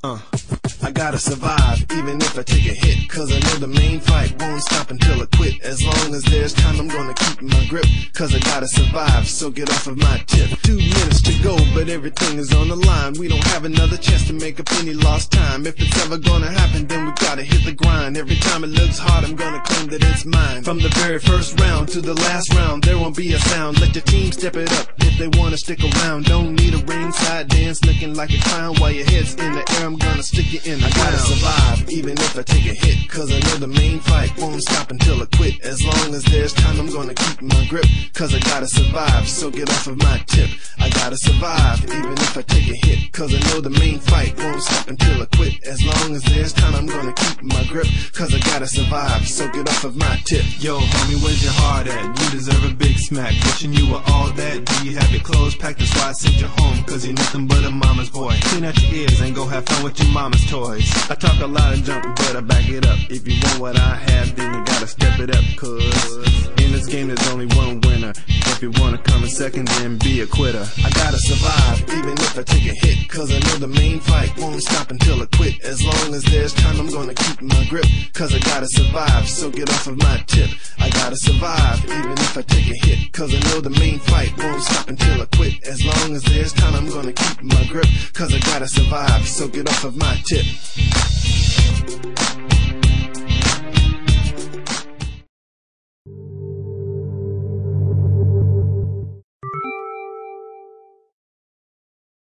I gotta survive, even if I take a hit, cause I know the main fight won't stop until I quit. As long as there's time, I'm gonna keep my grip, cause I gotta survive, so get off of my tip. 2 minutes to go, but everything is on the line. We don't have another chance to make up any lost time. If it's ever gonna happen, then we gotta hit the grind. Every time it looks hard, I'm gonna claim that it's mine. From the very first round to the last round, there won't be a sound. Let your team step it up if they wanna stick around. Don't need a ringside dance looking like a clown. While your head's in the air, I'm gonna stick you in the ground. I gotta survive, even if I take a hit, cause I know the main fight won't stop until I quit. As long as there's time, I'm gonna keep my grip, cause I gotta survive, so get off of my tip. I gotta survive, even if I take a hit, cause I know the main fight won't stop until I quit. As long as there's time, I'm gonna keep my grip, cause I gotta survive, so get off of my tip. Yo, homie, where's your heart at? You deserve a big smack. Wishing you were all that. Do you have your clothes packed? That's why I sent you home, cause you're nothing but a mama's boy. Clean out your ears and go have fun with your mama's toys. I talk a lot of junk, but I back it up. If you want what I have, then you gotta step it up, cause in this game there's only one winner. If you wanna come in second, then be a quitter. I gotta survive, even if I take a hit, cause I know the main fight won't stop until I quit. As long as there's time, I'm gonna keep my grip, cause I gotta survive, so get off of my tip. I gotta survive, even if I take a hit, cause I know the main fight won't stop until I quit. As long as there's time, I'm gonna keep my grip, cause I gotta survive, so get off of my tip.